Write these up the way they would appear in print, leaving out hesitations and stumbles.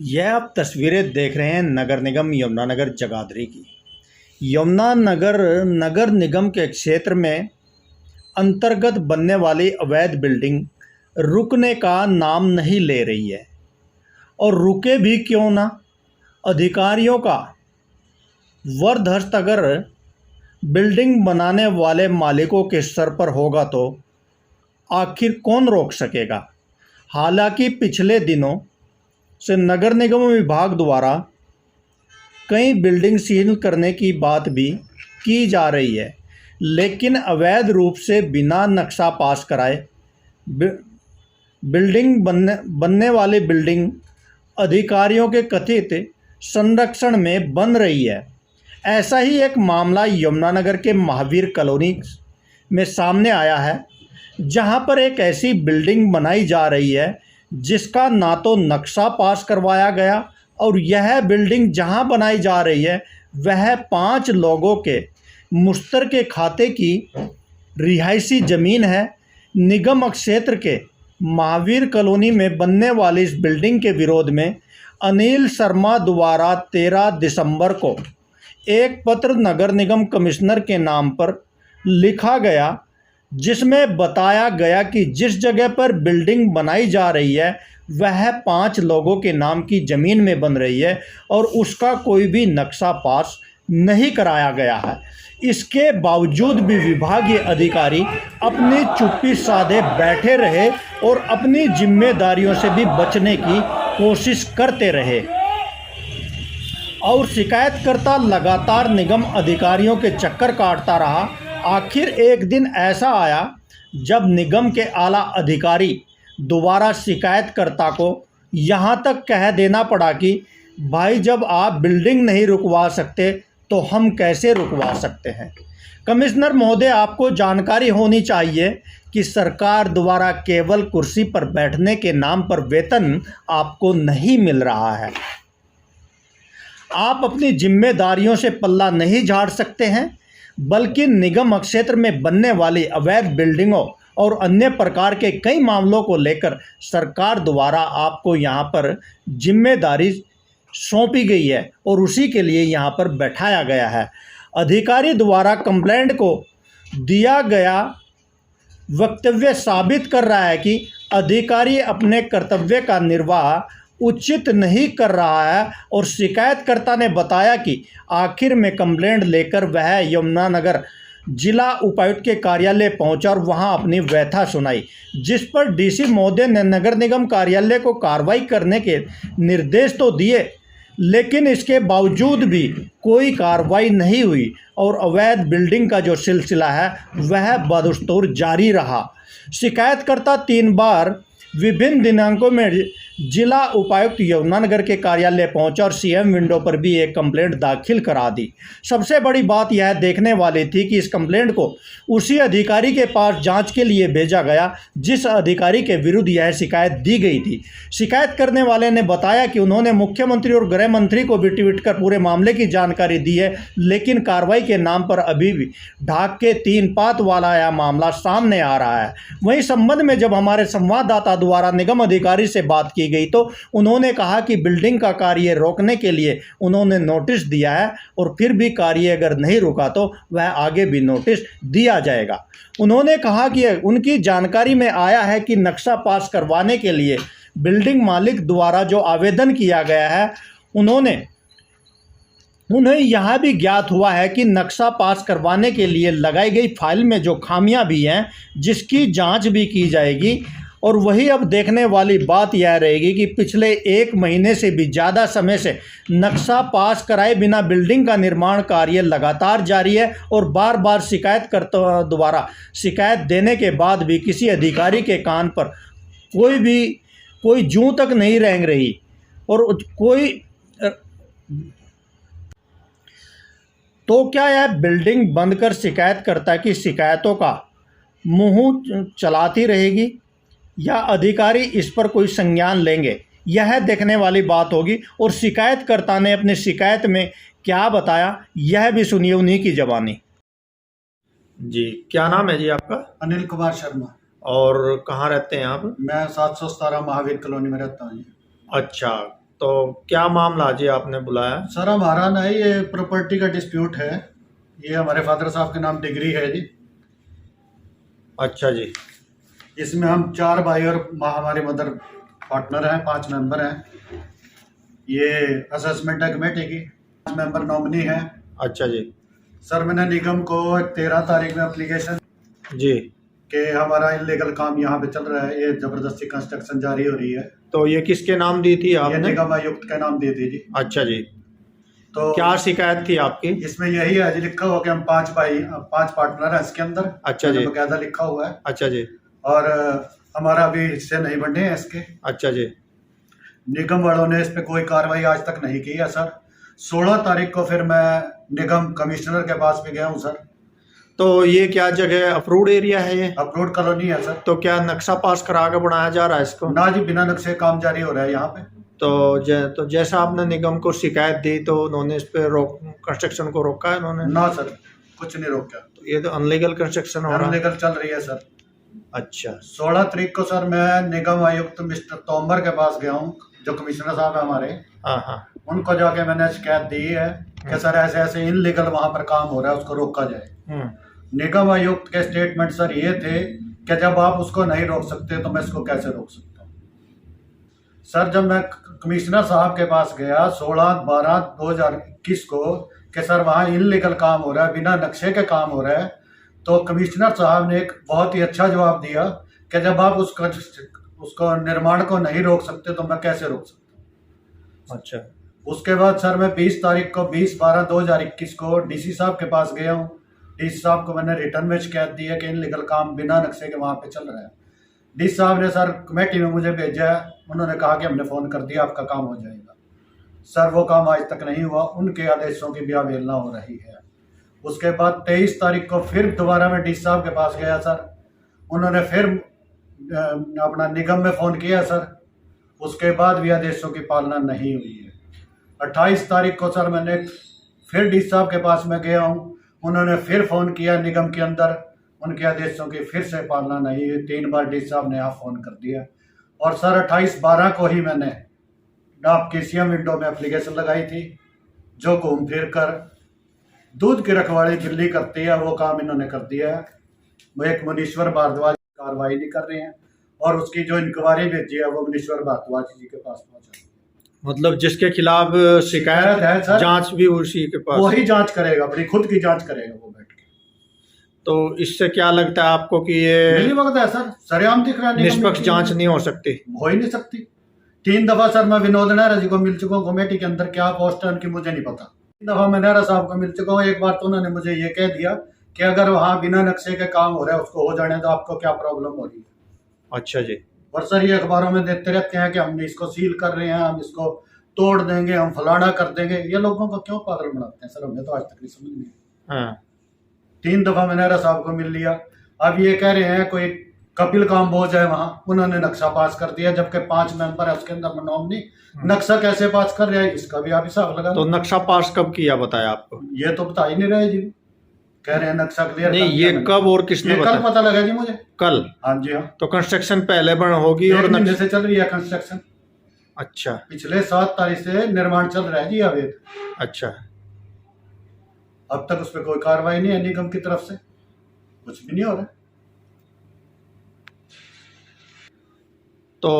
यह आप तस्वीरें देख रहे हैं नगर निगम यमुनानगर जगाधरी की। यमुनानगर नगर निगम के क्षेत्र में अंतर्गत बनने वाली अवैध बिल्डिंग रुकने का नाम नहीं ले रही है। और रुके भी क्यों ना, अधिकारियों का वरदहस्त अगर बिल्डिंग बनाने वाले मालिकों के सर पर होगा तो आखिर कौन रोक सकेगा। हालांकि पिछले दिनों से नगर निगम विभाग द्वारा कई बिल्डिंग सील करने की बात भी की जा रही है, लेकिन अवैध रूप से बिना नक्शा पास कराए बिल्डिंग बनने वाली बिल्डिंग अधिकारियों के कथित संरक्षण में बन रही है। ऐसा ही एक मामला यमुनानगर के महावीर कॉलोनी में सामने आया है, जहां पर एक ऐसी बिल्डिंग बनाई जा रही है जिसका ना तो नक्शा पास करवाया गया, और यह बिल्डिंग जहां बनाई जा रही है वह 5 लोगों के मुश्तरके खाते की रिहायशी ज़मीन है। निगम क्षेत्र के महावीर कॉलोनी में बनने वाली इस बिल्डिंग के विरोध में अनिल शर्मा द्वारा 13 दिसंबर को एक पत्र नगर निगम कमिश्नर के नाम पर लिखा गया, जिसमें बताया गया कि जिस जगह पर बिल्डिंग बनाई जा रही है वह 5 लोगों के नाम की ज़मीन में बन रही है और उसका कोई भी नक्शा पास नहीं कराया गया है। इसके बावजूद भी विभागीय अधिकारी अपनी चुप्पी साधे बैठे रहे और अपनी जिम्मेदारियों से भी बचने की कोशिश करते रहे, और शिकायतकर्ता लगातार निगम अधिकारियों के चक्कर काटता रहा। आखिर एक दिन ऐसा आया जब निगम के आला अधिकारी दोबारा शिकायतकर्ता को यहाँ तक कह देना पड़ा कि भाई, जब आप बिल्डिंग नहीं रुकवा सकते तो हम कैसे रुकवा सकते हैं। कमिश्नर महोदय, आपको जानकारी होनी चाहिए कि सरकार द्वारा केवल कुर्सी पर बैठने के नाम पर वेतन आपको नहीं मिल रहा है। आप अपनी जिम्मेदारियों से पल्ला नहीं झाड़ सकते हैं, बल्कि निगम क्षेत्र में बनने वाली अवैध बिल्डिंगों और अन्य प्रकार के कई मामलों को लेकर सरकार द्वारा आपको यहाँ पर जिम्मेदारी सौंपी गई है और उसी के लिए यहाँ पर बैठाया गया है। अधिकारी द्वारा कंप्लेंट को दिया गया वक्तव्य साबित कर रहा है कि अधिकारी अपने कर्तव्य का निर्वाह उचित नहीं कर रहा है, और शिकायतकर्ता ने बताया कि आखिर में कंप्लेंट लेकर वह यमुनानगर जिला उपायुक्त के कार्यालय पहुंचा और वहां अपनी व्यथा सुनाई, जिस पर डीसी महोदय ने नगर निगम कार्यालय को कार्रवाई करने के निर्देश तो दिए, लेकिन इसके बावजूद भी कोई कार्रवाई नहीं हुई और अवैध बिल्डिंग का जो सिलसिला है वह बदस्तूर जारी रहा। शिकायतकर्ता 3 बार विभिन्न दिनांकों में जिला उपायुक्त यमुनानगर के कार्यालय पहुंचा और सीएम विंडो पर भी एक कंप्लेंट दाखिल करा दी। सबसे बड़ी बात यह देखने वाली थी कि इस कंप्लेंट को उसी अधिकारी के पास जांच के लिए भेजा गया जिस अधिकारी के विरुद्ध यह शिकायत दी गई थी। शिकायत करने वाले ने बताया कि उन्होंने मुख्यमंत्री और गृह मंत्री को भी ट्वीट कर पूरे मामले की जानकारी दी है, लेकिन कार्रवाई के नाम पर अभी भी ढाक के 3 पात वाला यह मामला सामने आ रहा है। वहीं संबंध में जब हमारे संवाददाता द्वारा निगम अधिकारी से बात की गई तो उन्होंने कहा कि बिल्डिंग का कार्य रोकने के लिए उन्होंने नोटिस दिया है और फिर भी कार्य अगर नहीं रुका तो वह आगे भी नोटिस दिया जाएगा। उन्होंने कहा कि उनकी जानकारी में आया है कि नक्शा पास करवाने के लिए बिल्डिंग मालिक द्वारा जो आवेदन किया गया है उन्हें यह भी ज्ञात हुआ है कि नक्शा पास करवाने के लिए लगाई गई फाइल में जो खामियां भी हैं जिसकी जांच भी की जाएगी। और वही अब देखने वाली बात यह रहेगी कि पिछले 1 महीने से भी ज़्यादा समय से नक्शा पास कराए बिना बिल्डिंग का निर्माण कार्य लगातार जारी है, और बार बार शिकायतकर्ता द्वारा शिकायत देने के बाद भी किसी अधिकारी के कान पर कोई जूं तक नहीं रेंग रही और कोई। तो क्या यह बिल्डिंग बंद कर शिकायतकर्ता की शिकायतों का मुंह चलाती रहेगी या अधिकारी इस पर कोई संज्ञान लेंगे, यह देखने वाली बात होगी। और शिकायतकर्ता ने अपनी शिकायत में क्या बताया यह भी सुनिए उन्हीं की ज़बानी। जी, क्या नाम है जी आपका? अनिल कुमार शर्मा। और कहाँ रहते हैं आप? मैं 717 महावीर कॉलोनी में रहता हूँ। अच्छा, तो क्या मामला जी आपने बुलाया? सर हमारा ना ये प्रॉपर्टी का डिस्प्यूट है। ये हमारे फादर साहब के नाम डिग्री है जी। अच्छा जी। इसमें हम 4 भाई और हमारी मदर पार्टनर हैं, 5 मेंबर हैं। ये असेसमेंट है कमेटी की, 5 मेंबर नॉमिनी हैं। अच्छा जी। सर मैंने निगम को 13 तारीख में एप्लीकेशन जी। कि हमारा इलीगल काम यहाँ पे चल रहा है, ये जबरदस्ती कंस्ट्रक्शन जारी हो रही है। तो ये किसके नाम दी थी ये आपने? निगम आयुक्त के नाम दी थी जी। अच्छा जी। तो क्या शिकायत थी आपकी? इसमें यही है जी, लिखा हुआ कि हम 5 भाई 5 पार्टनर हैं इसके अंदर। अच्छा जी। बकायदा लिखा हुआ है। अच्छा जी। और हमारा अभी हिस्से नहीं बने हैं इसके। अच्छा जी। निगम वालों ने इस पे कोई कार्रवाई आज तक नहीं की है सर। 16 तारीख को फिर मैं निगम कमिश्नर के पास भी गया हूँ सर। तो ये क्या जगह अप्रूव्ड एरिया है ये? अप्रूव्ड कॉलोनी है सर। तो क्या नक्शा पास करा के बनाया जा रहा है इसको? ना जी, बिना नक्शे काम जारी हो रहा है यहाँ पे। तो जैसा आपने निगम को शिकायत दी तो उन्होंने इस पे कंस्ट्रक्शन को रोका है उन्होंने? ना सर, कुछ नहीं रोका। तो ये तो अनलीगल कंस्ट्रक्शन हो रहा है। अनलीगल चल रही है सर। अच्छा। 16 तारीख को सर मैं निगम आयुक्त मिस्टर तोमर के पास गया हूँ, जो कमिश्नर साहब है हमारे। हाँ हाँ। उनको जाके मैंने शिकायत दी है कि सर ऐसे ऐसे इनलीगल वहाँ पर काम हो रहा है, उसको रोका जाए। निगम आयुक्त के स्टेटमेंट सर ये थे कि जब आप उसको नहीं रोक सकते तो मैं इसको कैसे रोक सकता हूँ। सर जब मैं कमिश्नर साहब के पास गया 16/12/2021 को कि सर वहाँ इनलीगल काम हो रहा है, बिना नक्शे के काम हो रहा है, तो कमिश्नर साहब ने एक बहुत ही अच्छा जवाब दिया कि जब आप उसको निर्माण को नहीं रोक सकते तो मैं कैसे रोक सकता हूँ। अच्छा। उसके बाद सर मैं 20 तारीख को 20/12/2021 को डीसी साहब के पास गया हूँ। डीसी साहब को मैंने रिटर्न में शिकायत दी है कि इनलीगल काम बिना नक्शे के वहाँ पे चल रहा है। डीसी साहब ने सर कमेटी में मुझे भेजा है, उन्होंने कहा कि हमने फ़ोन कर दिया, आपका काम हो जाएगा। सर वो काम आज तक नहीं हुआ, उनके आदेशों की भी अवहेलना हो रही है। उसके बाद 23 तारीख को फिर दोबारा मैं डीसी साहब के पास गया सर, उन्होंने फिर अपना निगम में फ़ोन किया सर, उसके बाद भी आदेशों की पालना नहीं हुई है। 28 तारीख को सर मैंने फिर डीसी साहब के पास में गया हूँ, उन्होंने फिर फ़ोन किया निगम के अंदर, उनके आदेशों की फिर से पालना नहीं हुई। 3 बार डीसी साहब ने यहाँ फ़ोन कर दिया। और सर 28/12 को ही मैंने आपकी सीएम विंडो में एप्लीकेशन लगाई थी, जो घूम फिर कर दूध की रखवाली दिल्ली करती है, वो काम इन्होंने कर दिया है। वो एक मुनीश्वर भारद्वाज कार्रवाई नहीं कर रहे हैं, और उसकी जो इंक्वायरी भेजी है वो मुनीश्वर भारद्वाज जी के पास पहुंचा। मतलब जिसके खिलाफ शिकायत है सर, जांच भी उसी के पास, वही जांच करेगा, अपनी खुद की जांच करेगा वो बैठ के। तो इससे क्या लगता है आपको कि ये नहीं लगता है सर, सरेआम दिख रहा है निष्पक्ष जांच नहीं हो सकती? हो ही नहीं सकती। 3 दफा सर मैं विनोद नेहरा जी को मिल चुका हूँ कमेटी के अंदर, क्या पोस्ट है उनकी मुझे नहीं पता। 3 दफा मैं नेहरा साहब को मिल चुका हूँ। एक बार तो उन्होंने मुझे ये कह दिया कि अगर वहाँ बिना नक्शे के काम हो रहा है उसको हो जाने दो, आपको क्या प्रॉब्लम हो रही है। अच्छा जी। और सर ये अखबारों में देते रहते हैं कि हम इसको सील कर रहे हैं, हम इसको तोड़ देंगे, हम फलाना कर देंगे। ये लोगों को क्यों पागल बनाते हैं सर, हमें तो आज तक नहीं समझ नहीं। हाँ। 3 दफा मैंने नेहरा साहब को मिल लिया। अब ये कह रहे हैं कोई कपिल काम्बोज है वहाँ, उन्होंने नक्शा पास कर दिया, जबकि 5 मेंबर है उसके अंदर नॉमिनी। नक्शा कैसे पास कर रहा है इसका भी आप हिसाब लगा। तो नक्शा पास कब किया बताया आपको? ये तो बता ही नहीं रहे जी, कह रहे हैं नक्शा क्लियर नहीं, ये कब और किसने कल बताया? पता लगा जी मुझे। कल? हाँ जी हाँ। तो कंस्ट्रक्शन पहले बन होगी और महीने से चल रही है कंस्ट्रक्शन। अच्छा। पिछले 7 तारीख से निर्माण चल रहा है जी अवैध। अच्छा। अब तक उस पर कोई कार्रवाई नहीं है निगम की तरफ से, कुछ भी नहीं हो रहा। तो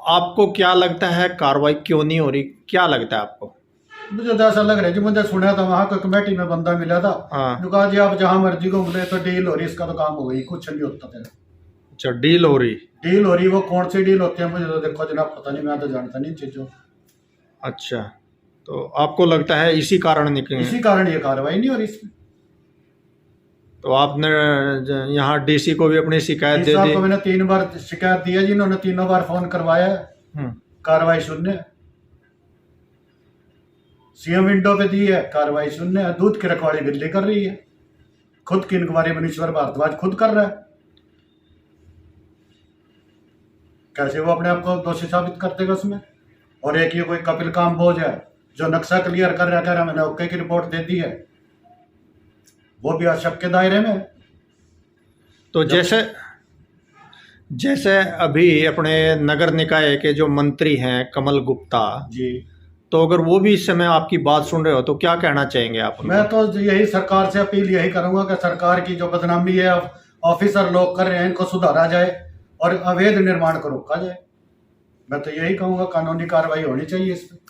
आपको क्या लगता है कार्रवाई क्यों नहीं हो रही, क्या लगता है आपको? मुझे तो ऐसा लग रहा है जी, मुझे सुना था वहाँ कोई कमेटी में बंदा मिला था, हाँ। कहा जी आप जहाँ मर्जी को बोले तो डील हो रही, इसका तो काम हो गई, कुछ नहीं होता तेरा। अच्छा, डील हो रही? डील हो रही, वो कौन सी डील होती है मुझे तो देखो जनाब पता नहीं, मैं तो जानता नहीं चीजों। अच्छा, तो आपको लगता है इसी कारण निकले? इसी कारण ये कार्रवाई नहीं हो रही इसमें। तो आपने यहाँ डीसी को भी अपनी शिकायत दे दी? मैंने 3 बार शिकायत दी है जी, इन्होंने 3 बार फोन करवाया है, कार्रवाई शून्य। सीएम विंडो पे दी है, कार्रवाई शून्य है। दूध की रखवाली दिल्ली कर रही है, खुद की इंक्वायरी मुनीश्वर भारद्वाज खुद कर रहा है। कैसे वो अपने आप को दोषी साबित कर देगा उसमें? और एक ये कोई कपिल काम्बोज है जो नक्शा क्लियर कर रहा है, कह रहा मैंने ओके की रिपोर्ट दे दी है, वो भी शक के दायरे में। तो जैसे अभी अपने नगर निकाय के जो मंत्री हैं कमल गुप्ता जी, तो अगर वो भी इस समय आपकी बात सुन रहे हो तो क्या कहना चाहेंगे आप उनको? मैं तो यही सरकार से अपील यही करूंगा कि सरकार की जो बदनामी है ऑफिसर लोग कर रहे हैं इनको सुधारा जाए और अवैध निर्माण को रोका जाए। मैं तो यही कहूंगा, कानूनी कार्रवाई होनी चाहिए इस पर।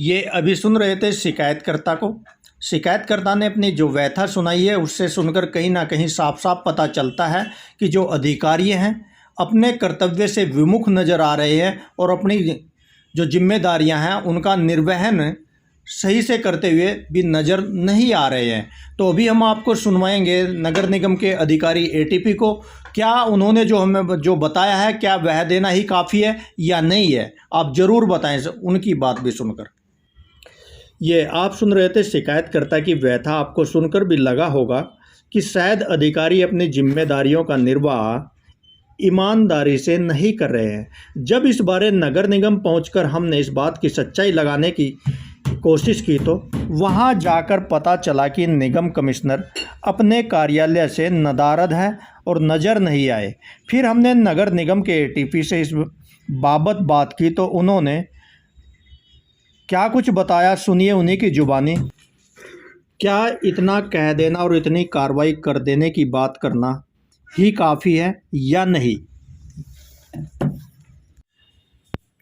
ये अभी सुन रहे थे शिकायतकर्ता को। शिकायतकर्ता ने अपनी जो व्यथा सुनाई है उससे सुनकर कहीं ना कहीं साफ साफ पता चलता है कि जो अधिकारी हैं अपने कर्तव्य से विमुख नज़र आ रहे हैं और अपनी जो जिम्मेदारियां हैं उनका निर्वहन सही से करते हुए भी नज़र नहीं आ रहे हैं। तो अभी हम आपको सुनवाएंगे नगर निगम के अधिकारी एटीपी को, क्या उन्होंने जो हमें जो बताया है क्या वह देना ही काफ़ी है या नहीं है, आप ज़रूर बताएं उनकी बात भी सुनकर। ये आप सुन रहे थे शिकायतकर्ता की व्यथा। आपको सुनकर भी लगा होगा कि शायद अधिकारी अपनी जिम्मेदारियों का निर्वाह ईमानदारी से नहीं कर रहे हैं। जब इस बारे नगर निगम पहुंचकर हमने इस बात की सच्चाई लगाने की कोशिश की तो वहां जाकर पता चला कि निगम कमिश्नर अपने कार्यालय से नदारद है और नज़र नहीं आए। फिर हमने नगर निगम के एटीपी से इस बाबत बात की तो उन्होंने क्या कुछ बताया, सुनिए उन्हीं की जुबानी। क्या इतना कह देना और इतनी कार्रवाई कर देने की बात करना ही काफ़ी है या नहीं?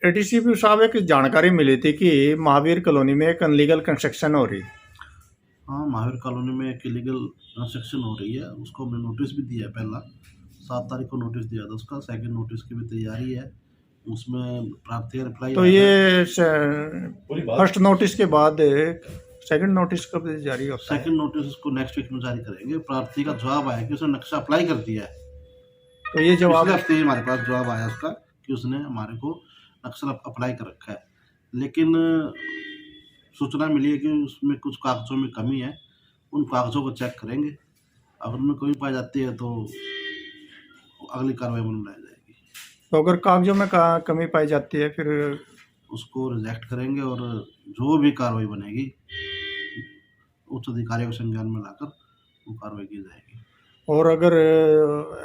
एडीसीपी साहब, एक जानकारी मिली थी कि महावीर कॉलोनी में एक अनलीगल कंस्ट्रक्शन हो रही। हाँ, महावीर कॉलोनी में एक इलीगल कंस्ट्रक्शन हो रही है, उसको हमने नोटिस भी दिया है। पहला 7 तारीख को नोटिस दिया था उसका, सेकंड नोटिस की भी तैयारी है, उसमें प्रार्थी का रिप्लाई। तो ये फर्स्ट नोटिस के बाद सेकंड नोटिस कब जारी होता है? सेकंड नोटिस उसको नेक्स्ट वीक में जारी करेंगे। प्रार्थी का जवाब आया कि उसने नक्शा अप्लाई कर दिया है। तो ये जवाब पिछले हफ्ते ही हमारे पास जवाब आया उसका कि उसने हमारे को नक्शा अप्लाई कर रखा है, लेकिन सूचना मिली है कि उसमें कुछ कागजों में कमी है। उन कागजों को चेक करेंगे, अगर उनमें कमी पाई जाती है तो अगली कार्रवाई में लाई जाएगी। तो अगर कागजों में कमी पाई जाती है फिर उसको रिजेक्ट करेंगे और जो भी कार्रवाई बनेगी उच्च अधिकारियों को संज्ञान में लाकर वो कार्रवाई की जाएगी। और अगर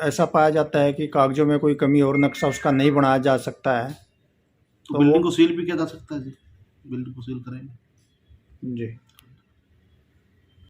ऐसा पाया जाता है कि कागजों में कोई कमी और नक्शा उसका नहीं बनाया जा सकता है तो बिल्डिंग को सील भी किया जा सकता है जी, बिल्डिंग को सील करेंगे जी।